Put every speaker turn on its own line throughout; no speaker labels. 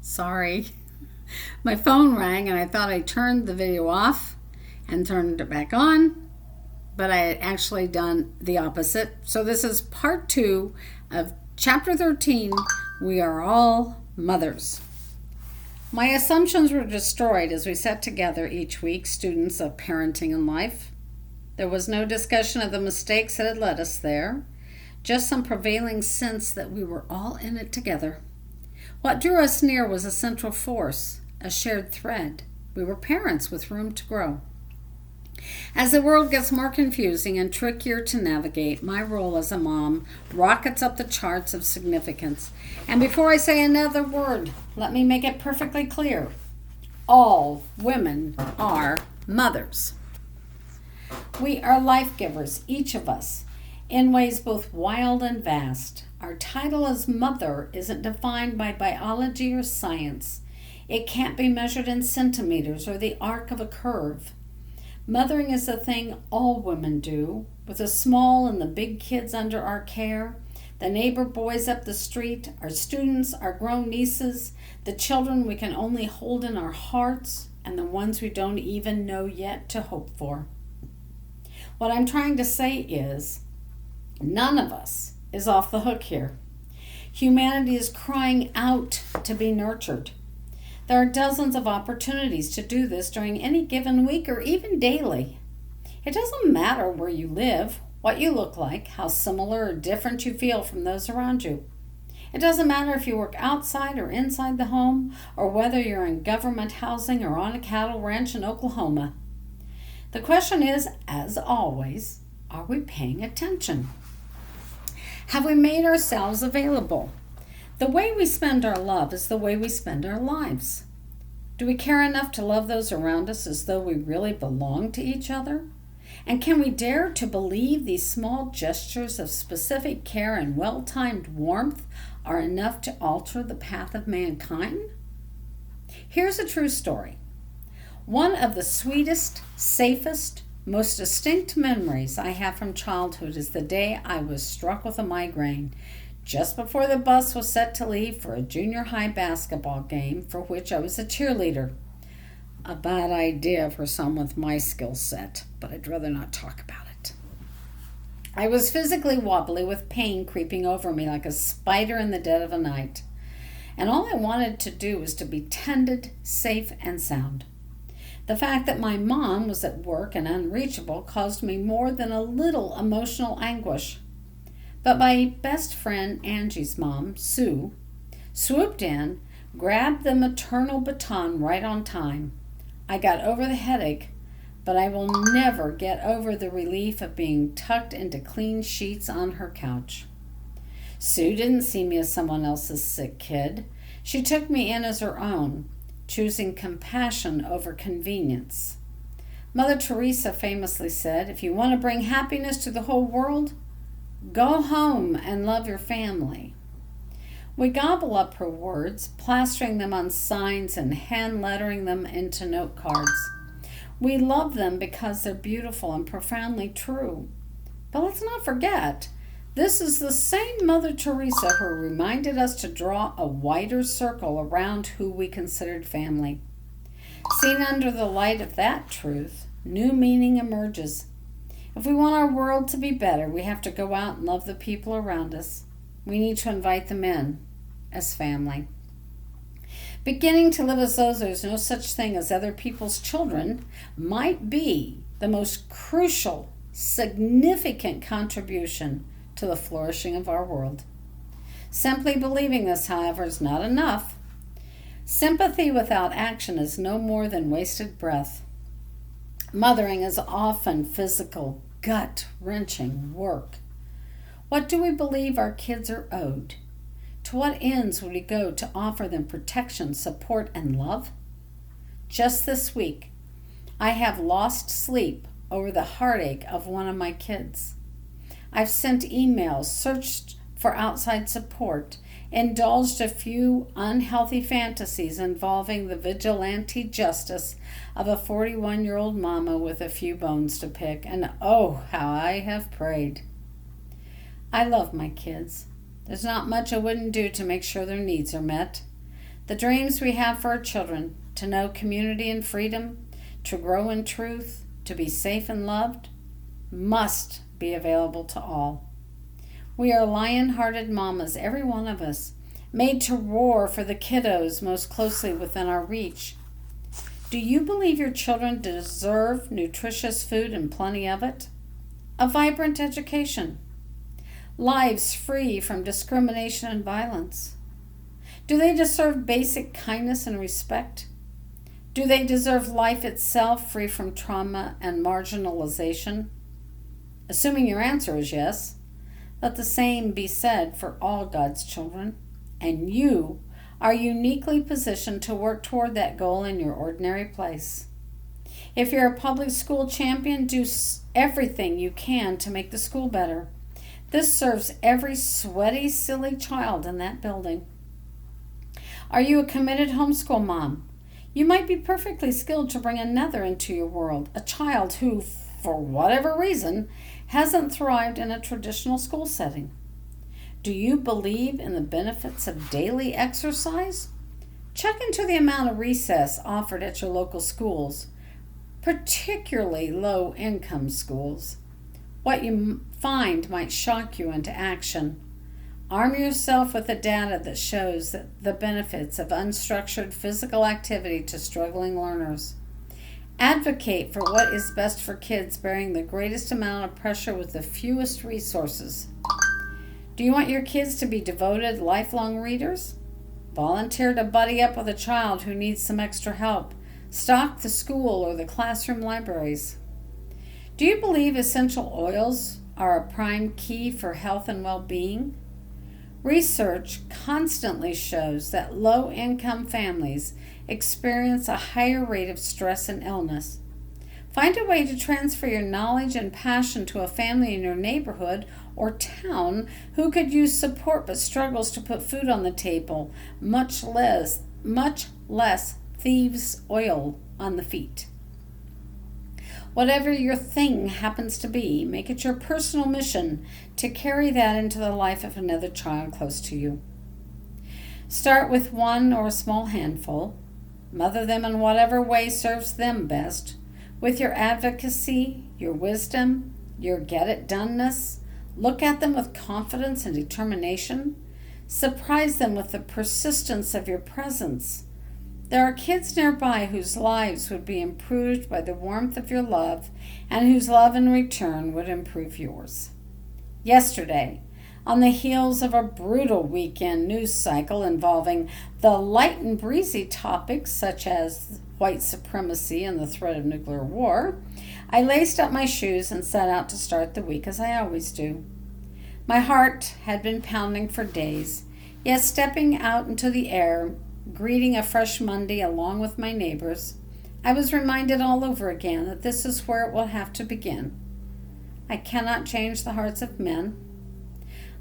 Sorry. My phone rang and I thought I turned the video off and turned it back on, but I had actually done the opposite. So this is part 2 of chapter 13, We Are All Mothers. My assumptions were destroyed as we sat together each week, students of parenting and life. There was no discussion of the mistakes that had led us there, just some prevailing sense that we were all in it together. What drew us near was a central force, a shared thread. We were parents with room to grow. As the world gets more confusing and trickier to navigate, my role as a mom rockets up the charts of significance. And before I say another word, let me make it perfectly clear. All women are mothers. We are life givers, each of us, in ways both wild and vast. Our title as mother isn't defined by biology or science. It can't be measured in centimeters or the arc of a curve. Mothering is the thing all women do, with the small and the big kids under our care, the neighbor boys up the street, our students, our grown nieces, the children we can only hold in our hearts, and the ones we don't even know yet to hope for. What I'm trying to say is, none of us is off the hook here. Humanity is crying out to be nurtured. There are dozens of opportunities to do this during any given week or even daily. It doesn't matter where you live, what you look like, how similar or different you feel from those around you. It doesn't matter if you work outside or inside the home, or whether you're in government housing or on a cattle ranch in Oklahoma. The question is, as always, are we paying attention? Have we made ourselves available? The way we spend our love is the way we spend our lives. Do we care enough to love those around us as though we really belong to each other? And can we dare to believe these small gestures of specific care and well-timed warmth are enough to alter the path of mankind? Here's a true story. One of the sweetest, safest, most distinct memories I have from childhood is the day I was struck with a migraine just before the bus was set to leave for a junior high basketball game for which I was a cheerleader. A bad idea for someone with my skill set, but I'd rather not talk about it. I was physically wobbly with pain creeping over me like a spider in the dead of a night, and all I wanted to do was to be tended, safe, and sound. The fact that my mom was at work and unreachable caused me more than a little emotional anguish. But my best friend Angie's mom, Sue, swooped in, grabbed the maternal baton right on time. I got over the headache, but I will never get over the relief of being tucked into clean sheets on her couch. Sue didn't see me as someone else's sick kid. She took me in as her own, choosing compassion over convenience. Mother Teresa famously said, if you want to bring happiness to the whole world, go home and love your family. We gobble up her words, plastering them on signs and hand-lettering them into note cards. We love them because they're beautiful and profoundly true. But let's not forget, this is the same Mother Teresa who reminded us to draw a wider circle around who we considered family. Seen under the light of that truth, new meaning emerges. If we want our world to be better, we have to go out and love the people around us. We need to invite them in as family. Beginning to live as though there's no such thing as other people's children might be the most crucial, significant contribution to the flourishing of our world. Simply believing this, however, is not enough. Sympathy without action is no more than wasted breath. Mothering is often physical, gut-wrenching work. What do we believe our kids are owed? To what ends would we go to offer them protection, support, and love? Just this week, I have lost sleep over the heartache of one of my kids. I've sent emails, searched for outside support, indulged a few unhealthy fantasies involving the vigilante justice of a 41-year-old mama with a few bones to pick, and oh, how I have prayed. I love my kids. There's not much I wouldn't do to make sure their needs are met. The dreams we have for our children, to know community and freedom, to grow in truth, to be safe and loved, must be available to all. We are lion-hearted mamas, every one of us, made to roar for the kiddos most closely within our reach. Do you believe your children deserve nutritious food and plenty of it? A vibrant education? Lives free from discrimination and violence? Do they deserve basic kindness and respect? Do they deserve life itself free from trauma and marginalization? Assuming your answer is yes, let the same be said for all God's children, and you are uniquely positioned to work toward that goal in your ordinary place. If you're a public school champion, do everything you can to make the school better. This serves every sweaty, silly child in that building. Are you a committed homeschool mom? You might be perfectly skilled to bring another into your world, a child who, for whatever reason, hasn't thrived in a traditional school setting. Do you believe in the benefits of daily exercise? Check into the amount of recess offered at your local schools, particularly low-income schools. What you find might shock you into action. Arm yourself with the data that shows the benefits of unstructured physical activity to struggling learners. Advocate for what is best for kids bearing the greatest amount of pressure with the fewest resources. Do you want your kids to be devoted, lifelong readers? Volunteer to buddy up with a child who needs some extra help. Stock the school or the classroom libraries. Do you believe essential oils are a prime key for health and well-being? Research constantly shows that low-income families experience a higher rate of stress and illness. Find a way to transfer your knowledge and passion to a family in your neighborhood or town who could use support but struggles to put food on the table, much less thieves' oil on the feet. Whatever your thing happens to be, make it your personal mission to carry that into the life of another child close to you. Start with one or a small handful. Mother them in whatever way serves them best. With your advocacy, your wisdom, your get-it-doneness, look at them with confidence and determination. Surprise them with the persistence of your presence. There are kids nearby whose lives would be improved by the warmth of your love and whose love in return would improve yours. Yesterday, on the heels of a brutal weekend news cycle involving the light and breezy topics such as white supremacy and the threat of nuclear war, I laced up my shoes and set out to start the week as I always do. My heart had been pounding for days, yet stepping out into the air, greeting a fresh Monday along with my neighbors, I was reminded all over again that this is where it will have to begin. I cannot change the hearts of men.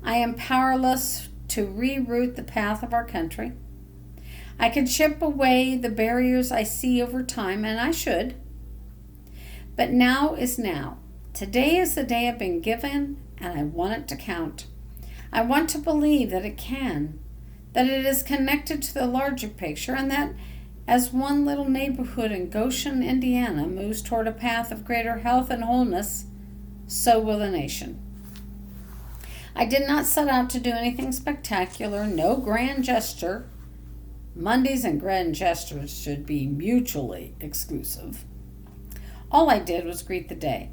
I am powerless to reroute the path of our country. I can chip away the barriers I see over time, and I should. But now is now. Today is the day I've been given, and I want it to count. I want to believe that it can, that it is connected to the larger picture, and that as one little neighborhood in Goshen, Indiana moves toward a path of greater health and wholeness, so will the nation. I did not set out to do anything spectacular, no grand gesture. Mondays and grand gestures should be mutually exclusive. All I did was greet the day.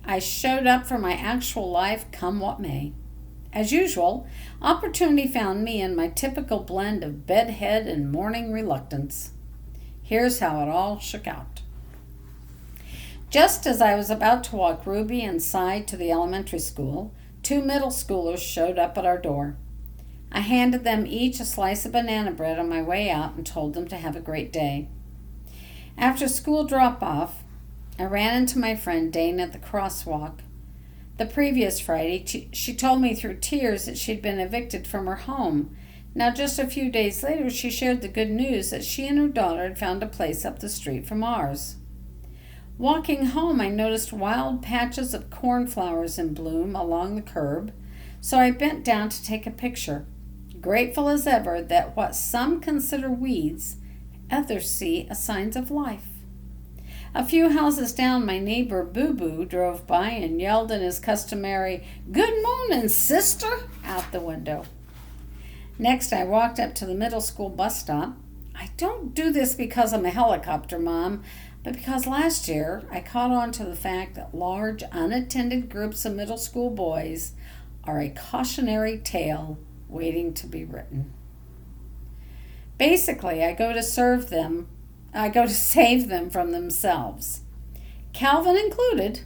I showed up for my actual life, come what may. As usual, opportunity found me in my typical blend of bedhead and morning reluctance. Here's how it all shook out. Just as I was about to walk Ruby and Cy to the elementary school, 2 middle schoolers showed up at our door. I handed them each a slice of banana bread on my way out and told them to have a great day. After school drop-off, I ran into my friend Dana at the crosswalk. The previous Friday, she told me through tears that she'd been evicted from her home. Now, just a few days later, she shared the good news that she and her daughter had found a place up the street from ours. Walking home, I noticed wild patches of cornflowers in bloom along the curb, so I bent down to take a picture. grateful as ever that what some consider weeds, others see as signs of life. A few houses down, my neighbor Boo Boo drove by and yelled in his customary, "Good morning, sister," out the window. Next, I walked up to the middle school bus stop. I don't do this because I'm a helicopter mom, but because last year I caught on to the fact that large, unattended groups of middle school boys are a cautionary tale waiting to be written. Basically, I go to save them from themselves, Calvin included.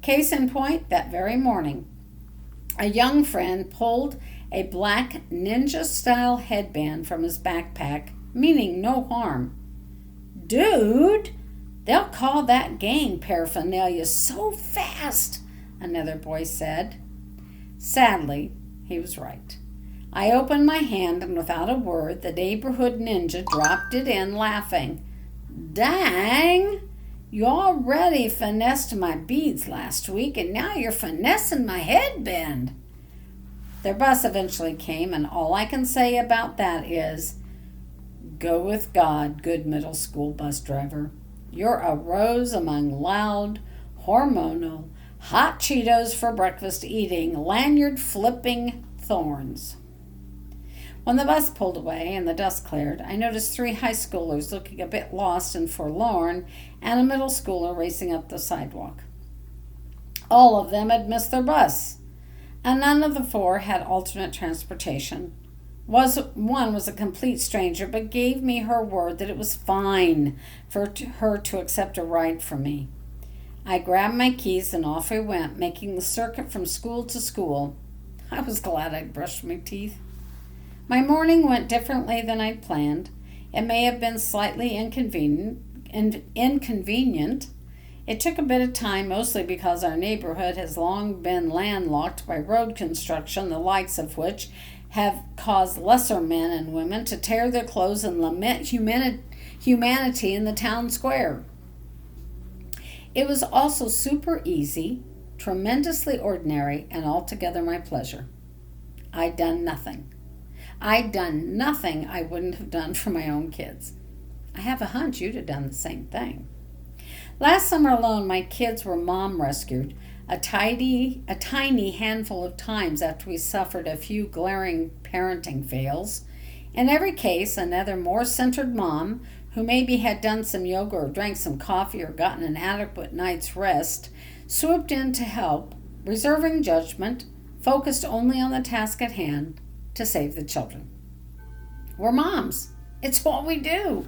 Case in point, that very morning, a young friend pulled a black ninja-style headband from his backpack, meaning no harm. "Dude, they'll call that gang paraphernalia so fast," another boy said. Sadly, he was right. I opened my hand, and without a word, the neighborhood ninja dropped it in, laughing. "Dang, you already finessed my beads last week, and now you're finessing my headband." Their bus eventually came, and all I can say about that is, go with God, good middle school bus driver. You're a rose among loud, hormonal, hot Cheetos for breakfast eating, lanyard flipping thorns. When the bus pulled away and the dust cleared, I noticed 3 high schoolers looking a bit lost and forlorn, and a middle schooler racing up the sidewalk. All of them had missed their bus, and none of the 4 had alternate transportation. One was a complete stranger, but gave me her word that it was fine for her to accept a ride from me. I grabbed my keys and off we went, making the circuit from school to school. I was glad I'd brushed my teeth. My morning went differently than I'd planned. It may have been slightly inconvenient. It took a bit of time, mostly because our neighborhood has long been landlocked by road construction, the likes of which have caused lesser men and women to tear their clothes and lament humanity in the town square. It was also super easy, tremendously ordinary, and altogether my pleasure. I'd done nothing I wouldn't have done for my own kids. I have a hunch you'd have done the same thing. Last summer alone, my kids were mom rescued a tiny handful of times after we suffered a few glaring parenting fails. In every case, another more centered mom, who maybe had done some yoga or drank some coffee or gotten an adequate night's rest, swooped in to help, reserving judgment, focused only on the task at hand, to save the children. We're moms. It's what we do.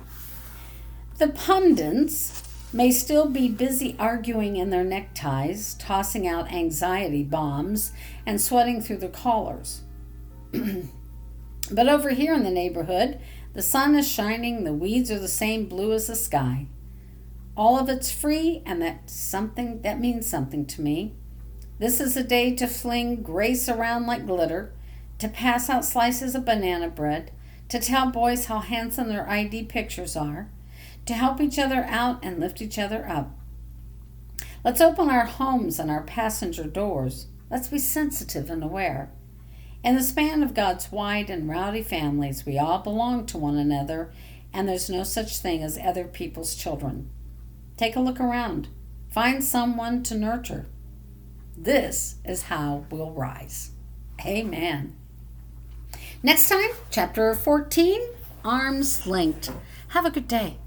The pundits may still be busy arguing in their neckties, tossing out anxiety bombs, and sweating through their collars. But over here in the neighborhood, the sun is shining, the weeds are the same blue as the sky. All of it's free, and that means something to me. This is a day to fling grace around like glitter, to pass out slices of banana bread, to tell boys how handsome their ID pictures are, to help each other out and lift each other up. Let's open our homes and our passenger doors. Let's be sensitive and aware. In the span of God's wide and rowdy families, we all belong to one another, and there's no such thing as other people's children. Take a look around. Find someone to nurture. This is how we'll rise. Amen. Next time, chapter 14, Arms Linked. Have a good day.